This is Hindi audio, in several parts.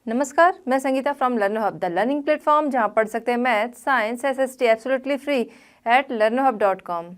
नमस्कार, मैं Sangeeta from लर्नो hub, the learning platform जहां पढ़ सकते हैं math, science, SST absolutely free at learnohub.com।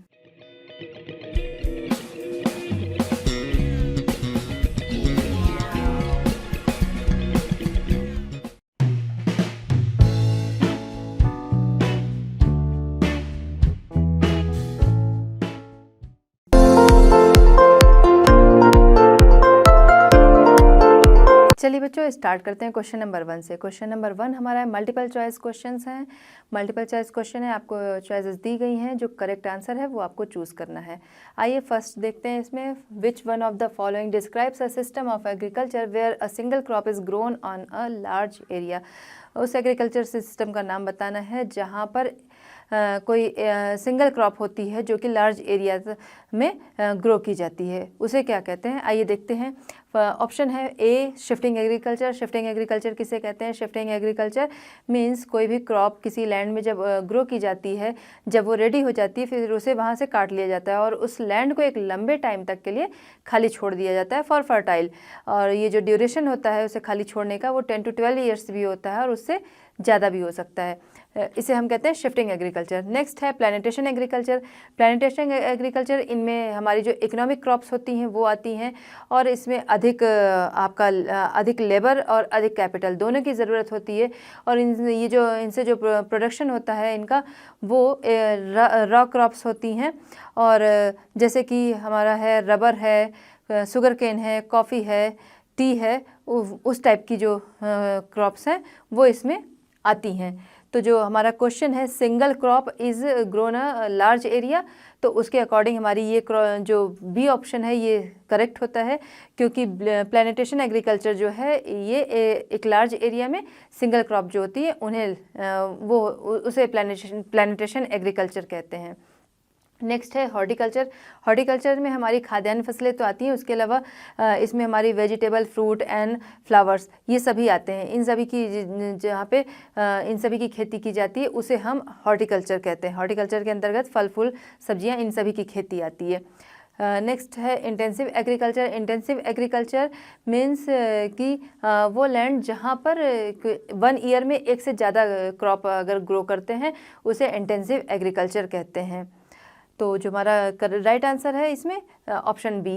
चलिए बच्चों, स्टार्ट करते हैं क्वेश्चन नंबर 1 से। क्वेश्चन नंबर 1 हमारा है मल्टीपल चॉइस क्वेश्चंस हैं। मल्टीपल चॉइस क्वेश्चन है, आपको चॉइसेस दी गई हैं, जो करेक्ट आंसर है वो आपको चूज़ करना है। आइए फर्स्ट देखते हैं इसमें, which one of the following describes a system of agriculture where a single crop is grown on a large area. उस एग्रीकल्चर सिस्टम का नाम बताना है जहाँ पर कोई सिंगल क्रॉप होती है जो कि लार्ज एरिया में ग्रो की जाती है, उसे क्या कहते हैं। आइए देखते हैं। ऑप्शन है ए, शिफ्टिंग एग्रीकल्चर। शिफ्टिंग एग्रीकल्चर किसे कहते हैं? शिफ्टिंग एग्रीकल्चर मीन्स कोई भी क्रॉप किसी लैंड में जब ग्रो की जाती है, जब वो रेडी हो जाती है, फिर उसे वहाँ से काट लिया जाता है और उस लैंड को एक लंबे टाइम तक के लिए खाली छोड़ दिया जाता है फॉर फर्टाइल। और ये जो ड्यूरेशन होता है उसे खाली छोड़ने का, वो 10 to 12 ईयर्स भी होता है और उससे ज़्यादा भी हो सकता है। इसे हम कहते हैं शिफ्टिंग एग्रीकल्चर। नेक्स्ट है प्लांटेशन एग्रीकल्चर। प्लांटेशन एग्रीकल्चर, इनमें हमारी जो इकोनॉमिक क्रॉप्स होती हैं वो आती हैं और इसमें अधिक लेबर और अधिक कैपिटल दोनों की ज़रूरत होती है। और इनसे जो प्रोडक्शन होता है इनका, वो रॉ क्रॉप्स होती हैं। और जैसे कि हमारा है रबर है, शुगर केन है, कॉफ़ी है, टी है, उस टाइप की जो क्रॉप्स हैं वो इसमें आती हैं। तो जो हमारा क्वेश्चन है single crop is grown a large area, तो उसके अकॉर्डिंग हमारी ये जो बी ऑप्शन है ये करेक्ट होता है, क्योंकि प्लांटेशन एग्रीकल्चर जो है ये एक लार्ज एरिया में सिंगल क्रॉप जो होती है उसे प्लांटेशन एग्रीकल्चर कहते हैं। नेक्स्ट है हॉर्टिकल्चर। हॉर्टिकल्चर में हमारी खाद्यान्न फसलें तो आती हैं, उसके अलावा इसमें हमारी वेजिटेबल, फ्रूट एंड फ्लावर्स ये सभी आते हैं। इन सभी की जहाँ पे इन सभी की खेती की जाती है उसे हम हॉर्टिकल्चर कहते हैं। हॉर्टिकल्चर के अंतर्गत फल फूल सब्जियाँ इन सभी की खेती आती है। नेक्स्ट है intensive agriculture. Intensive agriculture means कि वो लैंड जहाँ पर 1 ईयर में एक से ज़्यादा क्रॉप अगर ग्रो करते हैं उसे इंटेंसिव एग्रीकल्चर कहते हैं। तो जो हमारा राइट आंसर है इसमें option B,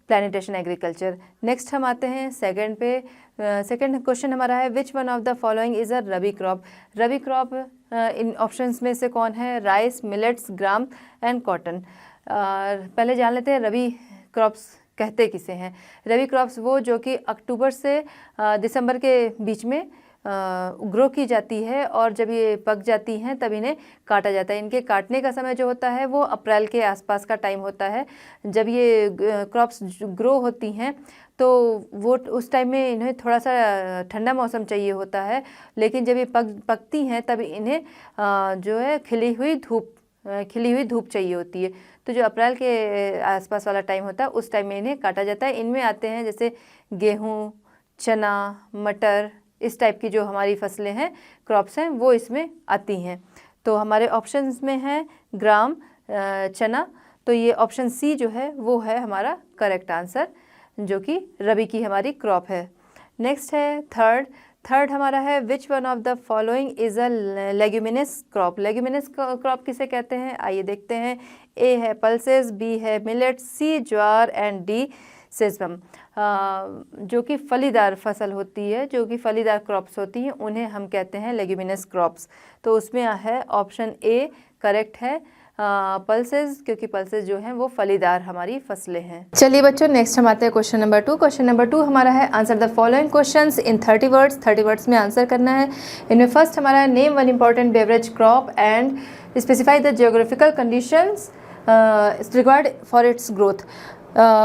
plantation agriculture. Next हम आते हैं सेकंड पे। सेकंड क्वेश्चन हमारा है which one of the following is a rabi crop. Rabi crop in options में से कौन है? Rice, millets, gram and cotton. पहले जान लेते हैं रबी क्रॉप्स कहते किसे हैं। रबी क्रॉप्स वो जो कि अक्टूबर से दिसंबर के बीच में ग्रो की जाती है और जब ये पक जाती हैं तब इन्हें काटा जाता है। इनके काटने का समय जो होता है वो अप्रैल के आसपास का टाइम होता है। जब ये क्रॉप्स ग्रो होती हैं तो वो उस टाइम में इन्हें थोड़ा सा ठंडा मौसम चाहिए होता है, लेकिन जब ये पकती हैं तब इन्हें जो है खिली हुई धूप चाहिए होती है। तो जो अप्रैल के आसपास वाला टाइम होता है उस टाइम में इन्हें काटा जाता है। इनमें आते हैं जैसे गेहूँ, चना, मटर, इस टाइप की जो हमारी फसलें हैं, क्रॉप्स हैं, वो इसमें आती हैं। तो हमारे ऑप्शंस में है ग्राम, चना, तो ये ऑप्शन सी जो है वो है हमारा करेक्ट आंसर, जो कि रबी की हमारी क्रॉप है। नेक्स्ट है थर्ड हमारा है which one of the following is a leguminous crop. Leguminous crop किसे कहते हैं? आइए देखते हैं। ए है पल्सेस, बी है millet, C jowar and D sesame. जो कि फलीदार फसल होती है, जो कि फलीदार क्रॉप्स होती हैं, उन्हें हम कहते हैं लेग्यूमिनस क्रॉप्स। तो उसमें है ऑप्शन ए करेक्ट है, पल्सेस, क्योंकि पल्सेस जो हैं वो फलीदार हमारी फसलें हैं। चलिए बच्चों, नेक्स्ट हम आते हैं क्वेश्चन नंबर 2। क्वेश्चन नंबर 2 हमारा है answer the following questions in 30 words. 30 words में आंसर करना है। इनमें फर्स्ट हमारा है name one important beverage crop and specify the geographical conditions required for its growth.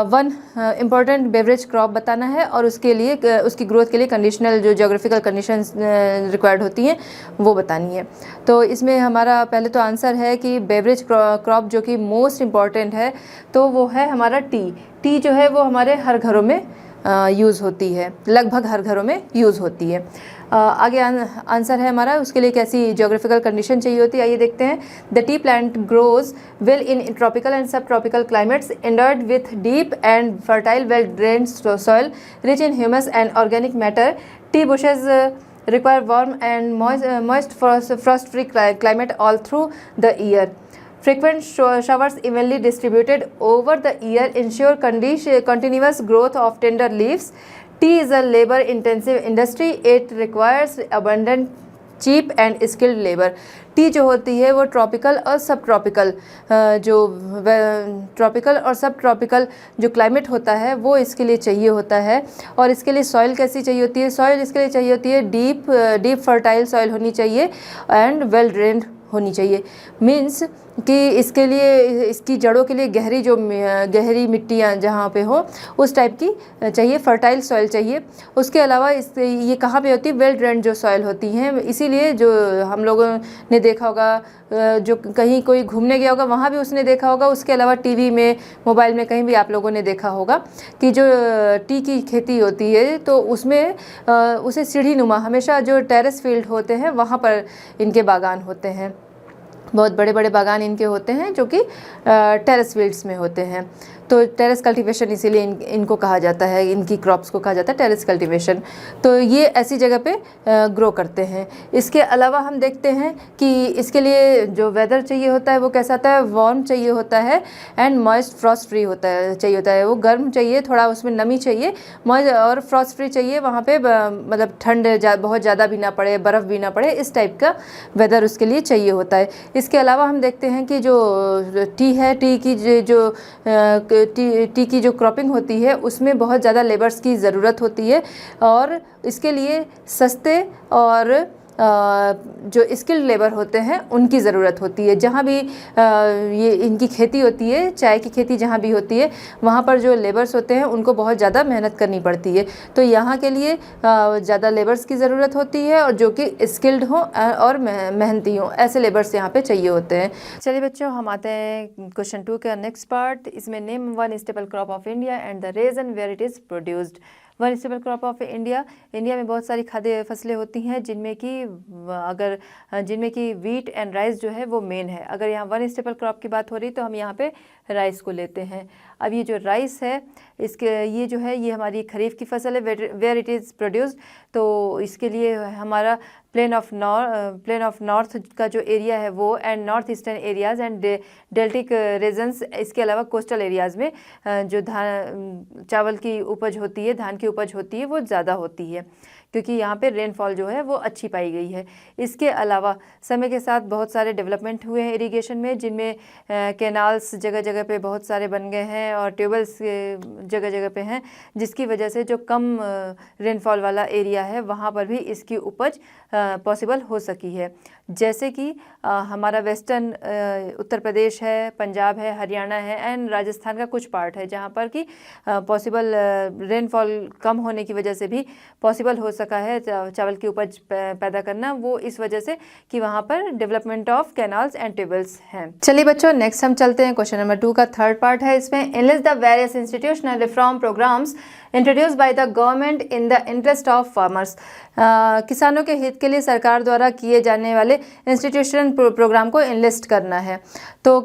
One important beverage crop बताना है और उसके लिए उसकी ग्रोथ के लिए कंडीशनल जो जियोग्राफिकल कंडीशंस रिक्वायर्ड होती हैं वो बतानी है। तो इसमें हमारा पहले तो आंसर है कि बेवरेज क्रॉप जो कि मोस्ट इम्पॉर्टेंट है तो वो है हमारा टी जो है वो हमारे हर घरों में यूज़ होती है, लगभग हर घरों में यूज़ होती है। आगे आंसर है हमारा, उसके लिए कैसी जियोग्राफिकल कंडीशन चाहिए होती है, आइए देखते हैं। The tea plant grows well in tropical and subtropical climates endured with deep and fertile well drained soil rich in humus and organic matter tea bushes require warm and moist frost-free climate all through the year. Frequent showers evenly distributed over the year ensure continuous growth of tender leaves. Tea is a labor-intensive industry. It requires abundant cheap and skilled labour. Tea जो होती है वो ट्रॉपिकल और सब ट्रॉपिकल जो क्लाइमेट होता है वो इसके लिए चाहिए होता है। और इसके लिए सॉइल कैसी चाहिए होती है? सॉइल इसके लिए चाहिए होती है डीप फर्टाइल सॉइल होनी चाहिए एंड वेल ड्रेन्ड होनी चाहिए। मीन्स कि इसके लिए इसकी जड़ों के लिए गहरी मिट्टियाँ जहाँ पे हो उस टाइप की चाहिए, फर्टाइल सॉइल चाहिए। उसके अलावा ये कहाँ पे होती है? वेल ड्रेन्ड जो सॉइल होती हैं। इसीलिए जो हम लोगों ने देखा होगा, जो कहीं कोई घूमने गया होगा वहाँ भी उसने देखा होगा, उसके अलावा टीवी में, मोबाइल में कहीं भी आप लोगों ने देखा होगा कि जो टी की खेती होती है तो उसमें उसे सीढ़ी नुमा, हमेशा जो टेरेस फील्ड होते हैं वहाँ पर इनके बागान होते हैं। बहुत बड़े बड़े बागान इनके होते हैं जो कि टेरेस फील्ड्स में होते हैं। तो टेरेस कल्टीवेशन इसीलिए इनको कहा जाता है, इनकी क्रॉप्स को कहा जाता है टेरेस कल्टीवेशन। तो ये ऐसी जगह पे ग्रो करते हैं। इसके अलावा हम देखते हैं कि इसके लिए जो वेदर चाहिए होता है वो कैसा होता है? वार्म चाहिए होता है एंड मॉइस्ट फ्रॉस्ट फ्री चाहिए होता है। वो गर्म चाहिए, थोड़ा उसमें नमी चाहिए, मॉइस्ट और फ्रॉस्ट फ्री चाहिए। वहाँ पे मतलब ठंड बहुत ज़्यादा भी ना पड़े, बर्फ़ भी ना पड़े, इस टाइप का वेदर उसके लिए चाहिए होता है। इसके अलावा हम देखते हैं कि जो टी है, टी की जो क्रॉपिंग होती है उसमें बहुत ज़्यादा लेबर्स की ज़रूरत होती है और इसके लिए सस्ते और जो स्किल्ड लेबर होते हैं उनकी ज़रूरत होती है। जहाँ भी ये इनकी खेती होती है, चाय की खेती जहाँ भी होती है, वहाँ पर जो लेबर्स होते हैं उनको बहुत ज़्यादा मेहनत करनी पड़ती है। तो यहाँ के लिए ज़्यादा लेबर्स की ज़रूरत होती है और जो कि स्किल्ड हों और मेहनती हों, ऐसे लेबर्स यहाँ पे चाहिए होते हैं। चलिए बच्चों, हम आते हैं क्वेश्चन 2 का नेक्स्ट पार्ट। इसमें name one staple crop of India and the region where it is produced. One staple crop of India में बहुत सारी खाद्य फसलें होती हैं जिनमें कि वीट एंड राइस जो है वो मेन है। अगर यहाँ वन स्टेपल क्रॉप की बात हो रही तो हम यहाँ पे राइस को लेते हैं। अब ये जो राइस है ये हमारी खरीफ की फसल है, वेयर इट इज़ प्रोड्यूस्ड। तो इसके लिए हमारा प्लेन ऑफ नॉर्थ का जो एरिया है वो and north eastern areas and deltaic regions, इसके अलावा कोस्टल एरियाज़ में जो चावल की उपज होती है, धान की उपज होती है वो ज़्यादा होती है क्योंकि यहाँ पे रेनफॉल जो है वो अच्छी पाई गई है। इसके अलावा समय के साथ बहुत सारे डेवलपमेंट हुए हैं इरिगेशन में, जिनमें कैनाल्स जगह जगह पे बहुत सारे बन गए हैं और ट्यूबवेल्स जगह जगह पे हैं, जिसकी वजह से जो कम रेनफॉल वाला एरिया है वहाँ पर भी इसकी उपज पॉसिबल हो सकी है। जैसे कि हमारा वेस्टर्न उत्तर प्रदेश है, पंजाब है, हरियाणा है एंड राजस्थान का कुछ पार्ट है जहाँ पर कि पॉसिबल रेनफॉल कम होने की वजह से भी पॉसिबल हो सका है चावल की उपज पैदा करना, वो इस वजह से कि वहाँ पर development of canals and tube wells हैं। चलिए बच्चों, नेक्स्ट हम चलते हैं क्वेश्चन नंबर 2 का थर्ड पार्ट है। इसमें enlist the various institutional reform programmes introduced by the government in the interest of farmers. किसानों के हित के लिए सरकार द्वारा किए जाने वाले इंस्टीट्यूशन प्रोग्राम को एनलिस्ट करना है। तो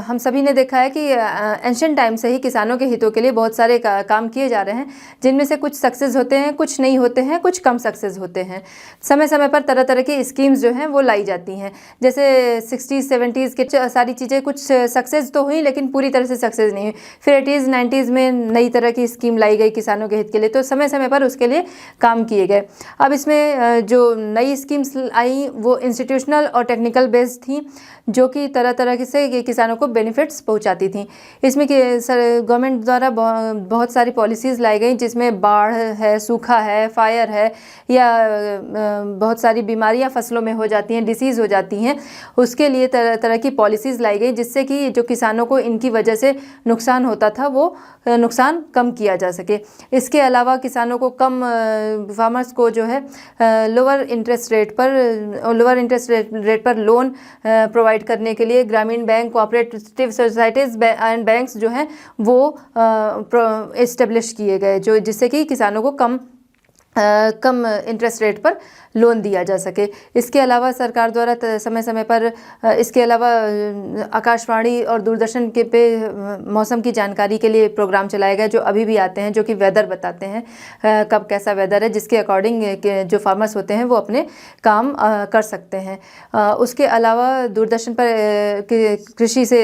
हम सभी ने देखा है कि एंशिएंट टाइम से ही किसानों के हितों के लिए बहुत सारे काम किए जा रहे हैं, जिनमें से कुछ सक्सेस होते हैं, कुछ नहीं होते हैं, कुछ कम सक्सेस होते हैं। समय समय पर तरह तरह की स्कीम्स जो हैं वो लाई जाती हैं। जैसे 60s 70s के सारी चीज़ें कुछ सक्सेस तो हुई लेकिन पूरी तरह से सक्सेस नहीं हुई। फिर 80s 90s में नई तरह की स्कीम लाई गई किसानों के हित के लिए, तो समय समय पर उसके लिए काम किए गए। अब इसमें जो नई स्कीम्स आई वो इंस्टीट्यूशनल और टेक्निकल बेस्ड थी, जो कि तरह तरह से किसानों को बेनिफिट्स पहुंचाती थी। इसमें कि गवर्नमेंट द्वारा बहुत सारी पॉलिसीज़ लाई गई, जिसमें बाढ़ है, सूखा है, फायर है या बहुत सारी बीमारियां फसलों में हो जाती हैं, डिसीज़ हो जाती हैं, उसके लिए तरह तरह की पॉलिसीज़ लाई गई, जिससे कि जो किसानों को इनकी वजह से नुकसान होता था वो नुकसान कम किया जा सके। इसके अलावा किसानों को फार्मर्स को जो है लोअर इंटरेस्ट रेट पर लोन प्रोवाइड करने के लिए ग्रामीण bank, cooperative societies and banks जो हैं वो इस्टेब्लिश किए गए, जो जिससे कि किसानों को कम कम इंटरेस्ट रेट पर लोन दिया जा सके। इसके अलावा सरकार द्वारा समय समय पर इसके अलावा आकाशवाणी और दूरदर्शन के पे मौसम की जानकारी के लिए प्रोग्राम चलाए गए, जो अभी भी आते हैं, जो कि वेदर बताते हैं कब कैसा वेदर है, जिसके अकॉर्डिंग जो फार्मर्स होते हैं वो अपने काम कर सकते हैं। उसके अलावा दूरदर्शन पर कृषि से,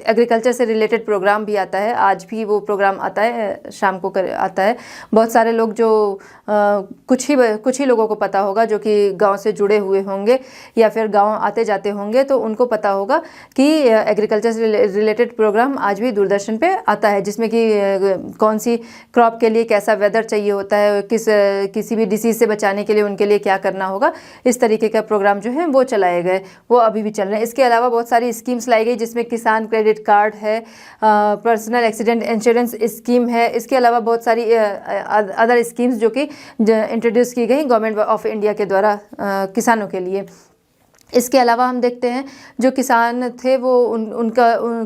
एग्रीकल्चर से रिलेटेड प्रोग्राम भी आता है। आज भी वो प्रोग्राम आता है, शाम को आता है। बहुत सारे लोग जो कुछ ही लोगों को पता होगा जो कि गांव से जुड़े हुए होंगे या फिर गांव आते जाते होंगे, तो उनको पता होगा कि एग्रीकल्चर से रिलेटेड प्रोग्राम आज भी दूरदर्शन पे आता है, जिसमें कि कौन सी क्रॉप के लिए कैसा वेदर चाहिए होता है, किसी भी डिसीज़ से बचाने के लिए उनके लिए क्या करना होगा, इस तरीके का प्रोग्राम जो है वो चलाए गए, वो अभी भी चल रहे हैं। इसके अलावा बहुत सारी स्कीम्स लाई गई, जिसमें किसान क्रेडिट कार्ड है, पर्सनल एक्सीडेंट इंश्योरेंस स्कीम है। इसके अलावा बहुत सारी अदर स्कीम्स जो कि इंट्रोड्यूस की गई गवर्नमेंट ऑफ इंडिया के द्वारा किसानों के लिए। इसके अलावा हम देखते हैं जो किसान थे वो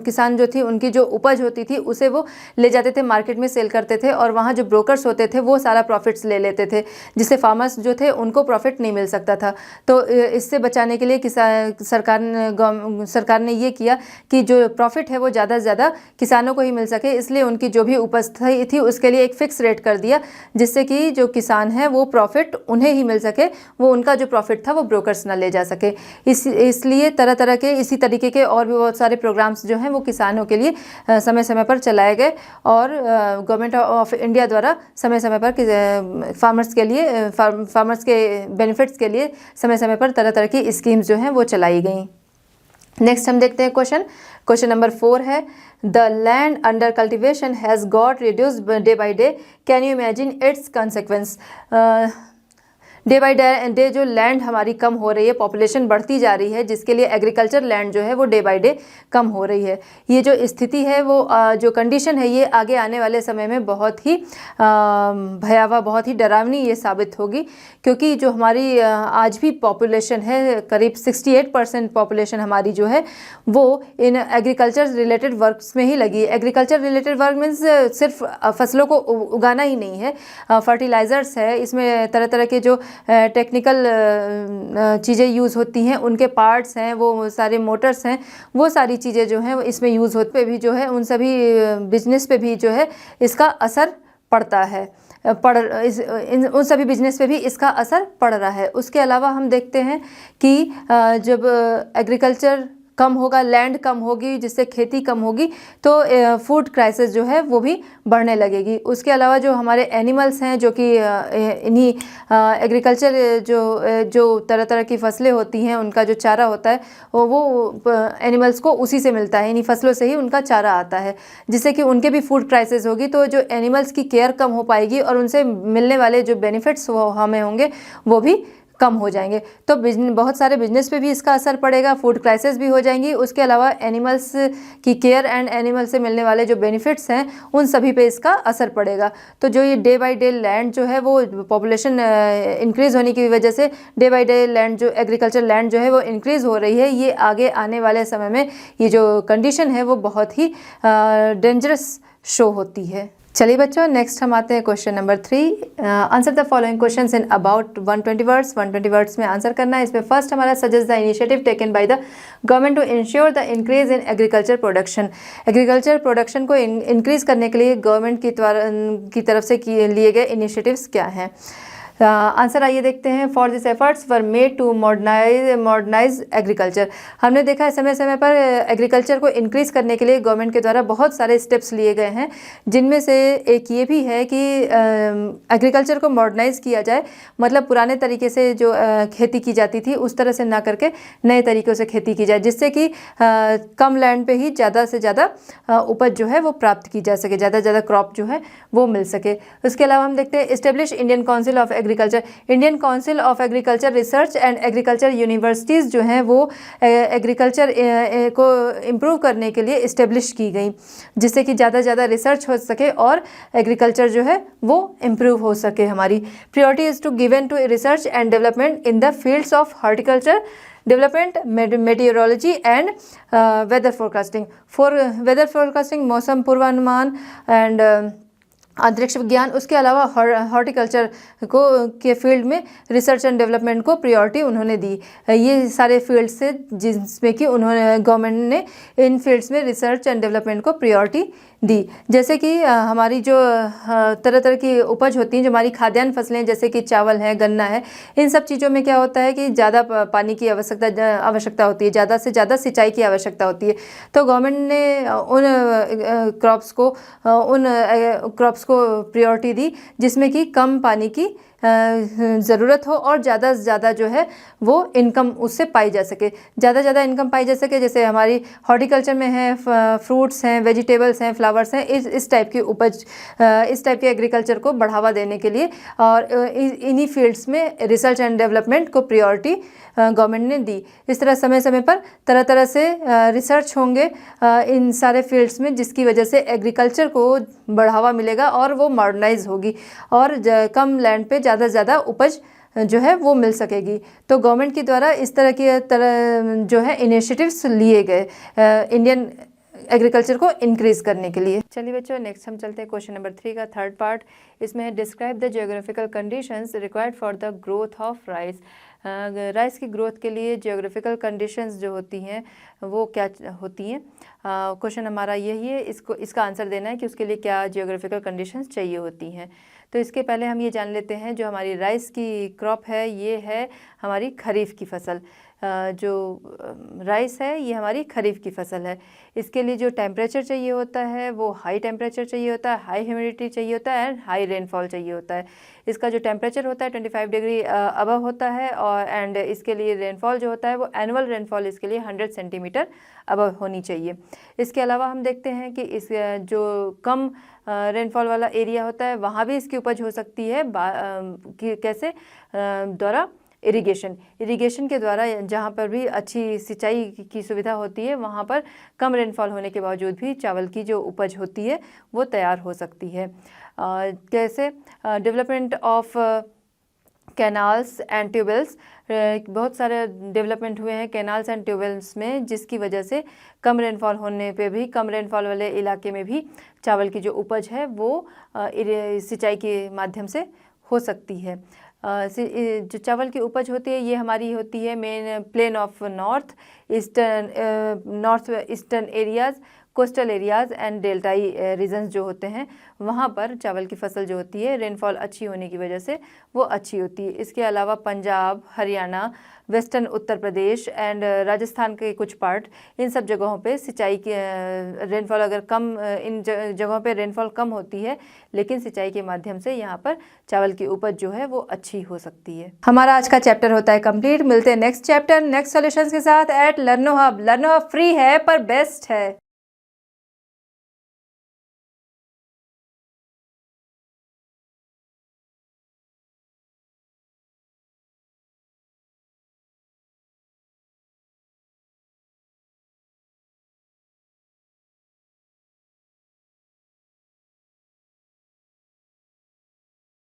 किसान जो थी उनकी जो उपज होती थी उसे वो ले जाते थे मार्केट में सेल करते थे, और वहाँ जो ब्रोकर्स होते थे वो सारा प्रॉफिट्स ले लेते थे, जिससे फार्मर्स जो थे उनको प्रॉफिट नहीं मिल सकता था। तो इससे बचाने के लिए सरकार ने ये किया कि जो प्रॉफिट है वो ज़्यादा से ज़्यादा किसानों को ही मिल सके, इसलिए उनकी जो भी उपज थी उसके लिए एक फ़िक्स रेट कर दिया, जिससे कि जो किसान है वो प्रॉफिट उन्हें ही मिल सके, वो उनका जो प्रॉफिट था वो ब्रोकर्स ना ले जा सके। इसलिए तरह तरह के इसी तरीके के और भी बहुत सारे प्रोग्राम्स जो हैं वो किसानों के लिए समय समय पर चलाए गए, और गवर्नमेंट ऑफ इंडिया द्वारा समय समय पर फार्मर्स के बेनिफिट्स के लिए समय समय पर तरह तरह की स्कीम्स जो हैं वो चलाई गई। नेक्स्ट हम देखते हैं क्वेश्चन नंबर 4 है, the land under cultivation has got reduced day by day, can you imagine it's consequence. Day by day जो लैंड हमारी कम हो रही है, पॉपुलेशन बढ़ती जा रही है, जिसके लिए एग्रीकल्चर लैंड जो है वो डे बाई डे कम हो रही है। ये जो स्थिति है वो जो कंडीशन है ये आगे आने वाले समय में बहुत ही भयावह, बहुत ही डरावनी ये साबित होगी, क्योंकि जो हमारी आज भी पॉपुलेशन है, करीब 68% पॉपुलेशन हमारी जो है वो इन एग्रीकल्चर रिलेटेड वर्क्स में ही लगी है। एग्रीकल्चर रिलेटेड वर्क मीन्स सिर्फ फसलों को उगाना ही नहीं है, फर्टिलाइज़र्स है, इसमें तरह तरह के जो टेक्निकल चीज़ें यूज़ होती हैं, उनके पार्ट्स हैं, वो सारे मोटर्स हैं, वो सारी चीज़ें जो हैं इसमें यूज़ होते पे भी जो है उन सभी बिजनेस पे भी जो है इसका असर पड़ता है, उन सभी बिजनेस पे भी इसका असर पड़ रहा है। उसके अलावा हम देखते हैं कि जब एग्रीकल्चर कम होगा, लैंड कम होगी, जिससे खेती कम होगी, तो फूड क्राइसिस जो है वो भी बढ़ने लगेगी। उसके अलावा जो हमारे एनिमल्स हैं, जो कि इन्हीं एग्रीकल्चर जो तरह तरह की फसलें होती हैं, उनका जो चारा होता है वो एनिमल्स को उसी से मिलता है, इन्हीं फसलों से ही उनका चारा आता है, जिससे कि उनके भी फूड क्राइसिस होगी। तो जो एनिमल्स की केयर कम हो पाएगी और उनसे मिलने वाले जो बेनिफिट्स वो हमें होंगे वो भी कम हो जाएंगे। तो बहुत सारे बिजनेस पे भी इसका असर पड़ेगा, फूड क्राइसिस भी हो जाएंगी। उसके अलावा एनिमल्स की केयर एंड एनिमल से मिलने वाले जो बेनिफिट्स हैं उन सभी पे इसका असर पड़ेगा। तो जो ये डे बाय डे लैंड जो है वो पॉपुलेशन इंक्रीज़ होने की वजह से डे बाय डे लैंड जो एग्रीकल्चर लैंड जो है वो इंक्रीज़ हो रही है, ये आगे आने वाले समय में ये जो कंडीशन है वो बहुत ही डेंजरस शो होती है। चलिए बच्चों, नेक्स्ट हम आते हैं question number 3। Answer the following questions in about 120 words. 120 words में आंसर करना है। इसमें फर्स्ट हमारा suggest the initiative taken by the government to ensure the increase in agriculture production. Agriculture production को इंक्रीज करने के लिए गवर्नमेंट की तरफ से लिए गए इनिशिएटिव्स क्या हैं। आंसर आइए देखते हैं। For this efforts were made to modernise agriculture. हमने देखा है समय समय पर एग्रीकल्चर को इंक्रीज़ करने के लिए गवर्नमेंट के द्वारा बहुत सारे स्टेप्स लिए गए हैं, जिनमें से एक ये भी है कि एग्रीकल्चर को मॉडर्नाइज़ किया जाए, मतलब पुराने तरीके से जो खेती की जाती थी उस तरह से ना करके नए तरीक़ों से खेती की जाए, जिससे कि कम लैंड पे ही ज़्यादा से ज़्यादा उपज जो है वो प्राप्त की जा सके, ज़्यादा से ज़्यादा क्रॉप जो है वो मिल सके। उसके अलावा हम देखते हैं establish Indian council of agriculture. Indian council of agriculture research and agriculture universities जो हैं वो एग्रीकल्चर को इम्प्रूव करने के लिए इस्टेब्लिश की गई, जिससे कि ज़्यादा से ज़्यादा रिसर्च हो सके और एग्रीकल्चर जो है वो इम्प्रूव हो सके। हमारी priority is to given to research and development in the fields of horticulture development, meteorology and weather forecasting. For weather forecasting, मौसम पूर्वानुमान एंड अंतरिक्ष विज्ञान, उसके अलावा हॉर्टिकल्चर को के फील्ड में रिसर्च एंड डेवलपमेंट को प्रायोरिटी उन्होंने दी। ये सारे फील्ड्स से जिसमें कि उन्होंने गवर्नमेंट ने इन फील्ड्स में रिसर्च एंड डेवलपमेंट को प्रायोरिटी दी। जैसे कि हमारी जो तरह तरह की उपज होती हैं, जो हमारी खाद्यान्न फसलें जैसे कि चावल है, गन्ना है, इन सब चीज़ों में क्या होता है कि ज़्यादा पानी की आवश्यकता होती है, ज़्यादा से ज़्यादा सिंचाई की आवश्यकता होती है। तो गवर्नमेंट ने उन क्रॉप्स को प्रायोरिटी दी जिसमें कि कम पानी की ज़रूरत हो और ज़्यादा से ज़्यादा जो है वो इनकम उससे पाई जा सके, ज़्यादा से ज़्यादा इनकम पाई जा सके। जैसे हमारी हॉर्टिकल्चर में है, फ्रूट्स हैं, वेजिटेबल्स हैं, फ्लावर्स हैं, इस टाइप की उपज, इस टाइप के एग्रीकल्चर को बढ़ावा देने के लिए और इन्हीं फील्ड्स में रिसर्च एंड डेवलपमेंट को प्रायोरिटी गवर्नमेंट ने दी। इस तरह समय समय पर तरह तरह से रिसर्च होंगे इन सारे फील्ड्स में, जिसकी वजह से एग्रीकल्चर को बढ़ावा मिलेगा और वो मॉडर्नाइज होगी और कम लैंड पे ज़्यादा से ज़्यादा उपज जो है वो मिल सकेगी। तो गवर्नमेंट के द्वारा इस तरह जो है इनिशिएटिव्स लिए गए इंडियन एग्रीकल्चर को इंक्रीज़ करने के लिए। चलिए बच्चों, नेक्स्ट हम चलते हैं क्वेश्चन नंबर 3 का थर्ड पार्ट। इसमें है describe the geographical conditions required for the growth of rice. Rice की ग्रोथ के लिए जियोग्राफिकल कंडीशंस जो होती हैं वो क्या होती हैं। क्वेश्चन हमारा यही है, इसका आंसर देना है कि उसके लिए क्या जियोग्राफिकल कंडीशंस चाहिए होती हैं। तो इसके पहले हम ये जान लेते हैं, जो हमारी राइस की क्रॉप है ये है हमारी खरीफ की फसल। जो राइस है ये हमारी खरीफ की फसल है। इसके लिए जो टेम्परेचर चाहिए होता है वो हाई टेम्परेचर चाहिए होता है, हाई ह्यूमिडिटी चाहिए होता है एंड हाई रेनफॉल चाहिए होता है। इसका जो टेम्परेचर होता है 25 डिग्री अबव होता है और एंड इसके लिए रेनफॉल जो होता है वो एनुअल रेनफॉल इसके लिए 100 सेंटीमीटर अबव होनी चाहिए। इसके अलावा हम देखते हैं कि इस जो कम रेनफॉल वाला एरिया होता है वहाँ भी इसकी उपज हो सकती है कैसे द्वारा इरिगेशन के द्वारा, जहाँ पर भी अच्छी सिंचाई की सुविधा होती है वहाँ पर कम रेनफॉल होने के बावजूद भी चावल की जो उपज होती है वो तैयार हो सकती है। कैसे development of canals and tube wells, बहुत सारे डेवलपमेंट हुए हैं कैनाल्स एंड ट्यूबवेल्स में, जिसकी वजह से कम रेनफॉल होने पे भी, कम रेनफॉल वाले इलाके में भी चावल की जो उपज है वो सिंचाई के माध्यम से हो सकती है। जो चावल की उपज होती है ये हमारी होती है main plain of north eastern areas, coastal areas and डेल्टाई रीजन्स जो होते हैं वहाँ पर चावल की फसल जो होती है रेनफॉल अच्छी होने की वजह से वो अच्छी होती है। इसके अलावा पंजाब, हरियाणा, वेस्टर्न उत्तर प्रदेश एंड राजस्थान के कुछ पार्ट, इन सब जगहों पे सिंचाई की रेनफॉल अगर कम, इन जगहों पे रेनफॉल कम होती है लेकिन सिंचाई के माध्यम से यहाँ पर चावल की उपज जो है वो अच्छी हो सकती है। हमारा आज का चैप्टर होता है कंप्लीट। मिलते हैं नेक्स्ट चैप्टर नेक्स्ट सॉल्यूशंस के साथ at Learno Hub. Learno Hub free है पर बेस्ट है।